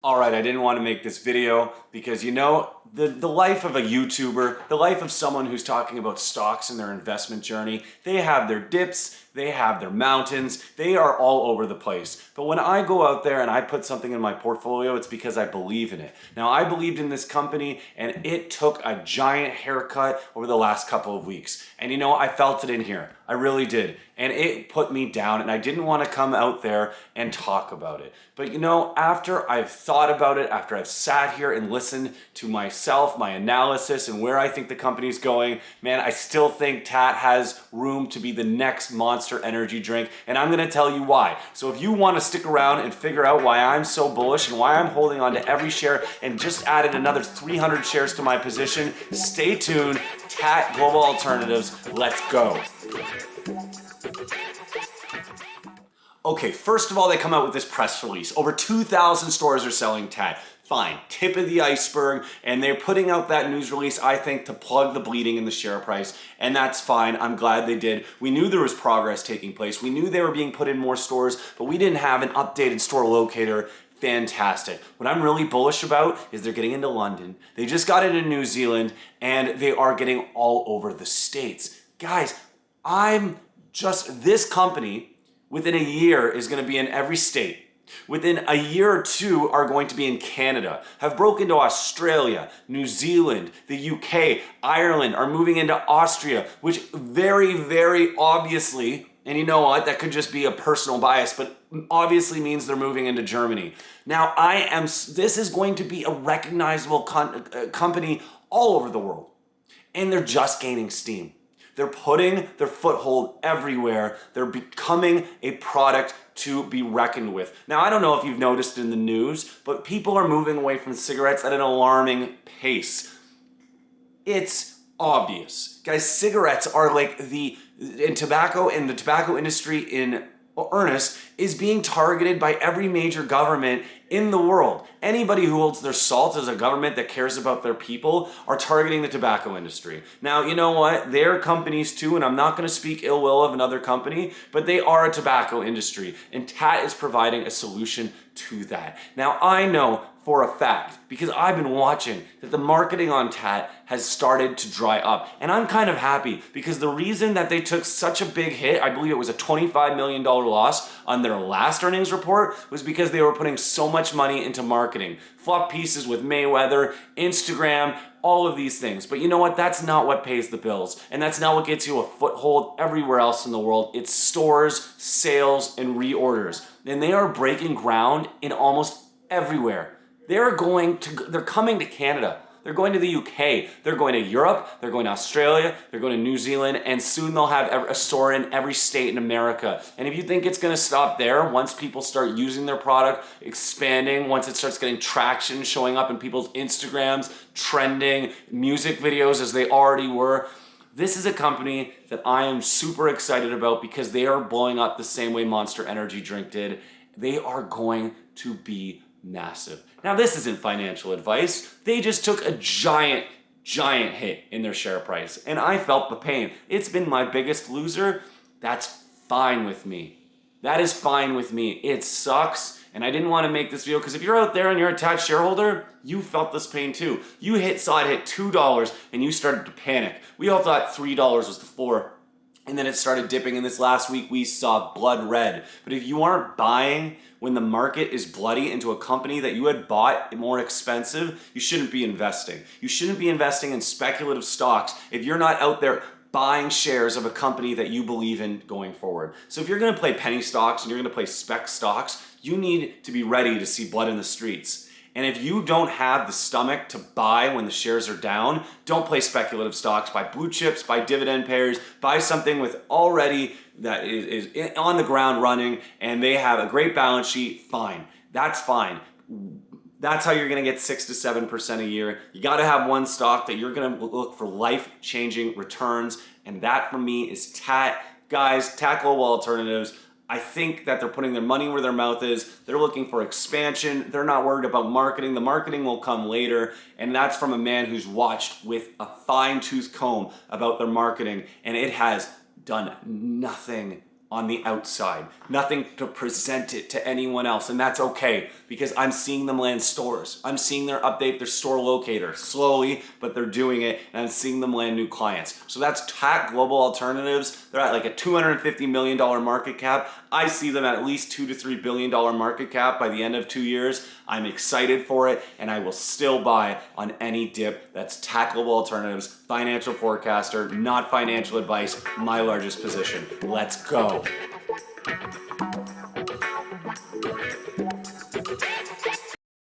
All right, I didn't want to make this video because the life of a YouTuber, the life of someone who's talking about stocks and their investment journey, they have their dips, they have their mountains, they are all over the place. But when I go out there and I put something in my portfolio, it's because I believe in it. Now, I believed in this company and it took a giant haircut over the last couple of weeks. And I felt it in here. I really did. And it put me down and I didn't want to come out there and talk about it. But after I've thought about it, after I've sat here and listened to myself, my analysis, and where I think the company's going, man, I still think TAAT has room to be the next monster energy drink. And I'm going to tell you why. So if you want to stick around and figure out why I'm so bullish and why I'm holding on to every share and just added another 300 shares to my position, stay tuned. TAAT Global Alternatives, let's go. Okay, first of all, they come out with this press release. Over 2,000 stores are selling TAAT. Fine, tip of the iceberg, and they're putting out that news release, I think, to plug the bleeding in the share price, and that's fine. I'm glad they did. We knew there was progress taking place. We knew they were being put in more stores, but we didn't have an updated store locator. Fantastic. What I'm really bullish about is they're getting into London. They just got into New Zealand, and they are getting all over the States. Guys, this company within a year is going to be in every state. Within a year or two are going to be in Canada, have broken into Australia, New Zealand, the UK, Ireland, are moving into Austria, which very, very obviously, and you know what, that could just be a personal bias, but obviously means they're moving into Germany. Now, this is going to be a recognizable company all over the world, and they're just gaining steam. They're putting their foothold everywhere. They're becoming a product to be reckoned with. Now, I don't know if you've noticed in the news, but people are moving away from cigarettes at an alarming pace. It's obvious. Guys, cigarettes are like the tobacco industry in earnest is being targeted by every major government in the world. Anybody who holds their salt as a government that cares about their people are targeting the tobacco industry. Now, you know what? They're companies too, and I'm not going to speak ill will of another company, but they are a tobacco industry, and TAAT is providing a solution to that. Now, I know for a fact, because I've been watching, that the marketing on TAAT has started to dry up. And I'm kind of happy because the reason that they took such a big hit, I believe it was a $25 million loss on their last earnings report, was because they were putting so much money into marketing. Flop pieces with Mayweather, Instagram, all of these things. But you know what? That's not what pays the bills. And that's not what gets you a foothold everywhere else in the world. It's stores, sales, and reorders. And they are breaking ground in almost everywhere. They're coming to Canada. They're going to the UK. They're going to Europe. They're going to Australia. They're going to New Zealand. And soon they'll have a store in every state in America. And if you think it's going to stop there, once people start using their product, expanding, once it starts getting traction, showing up in people's Instagrams, trending, music videos as they already were, this is a company that I am super excited about because they are blowing up the same way Monster Energy Drink did. They are going to be massive. Now, this isn't financial advice. They just took a giant hit in their share price, and I felt the pain. It's been my biggest loser. That's fine with me. That is fine with me. It sucks, and I didn't want to make this video because if you're out there and you're a TAAT shareholder, you felt this pain too. You saw it hit $2 and you started to panic. We all thought $3 was the floor. And then it started dipping, and this last week we saw blood red. But if you aren't buying when the market is bloody into a company that you had bought more expensive, you shouldn't be investing. You shouldn't be investing in speculative stocks if you're not out there buying shares of a company that you believe in going forward. So if you're gonna play penny stocks and you're gonna play spec stocks, you need to be ready to see blood in the streets. And if you don't have the stomach to buy when the shares are down, don't play speculative stocks. Buy blue chips, buy dividend payers, buy something with already that is on the ground running and they have a great balance sheet, fine. That's fine. That's how you're gonna get 6 to 7% a year. You gotta have one stock that you're gonna look for life-changing returns, and that for me is TAAT. Guys, TAAT Global Alternatives. I think that they're putting their money where their mouth is. They're looking for expansion. They're not worried about marketing. The marketing will come later. And that's from a man who's watched with a fine-tooth comb about their marketing. And it has done nothing on the outside, nothing to present it to anyone else. And that's okay, because I'm seeing them land stores. I'm seeing them update their store locator slowly, but they're doing it, and I'm seeing them land new clients. So that's TAAT Global Alternatives. They're at like a $250 million market cap. I see them at least $2 to $3 billion market cap by the end of 2 years. I'm excited for it, and I will still buy on any dip. That's TAAT Global Alternatives, financial forecaster, not financial advice, my largest position. Let's go.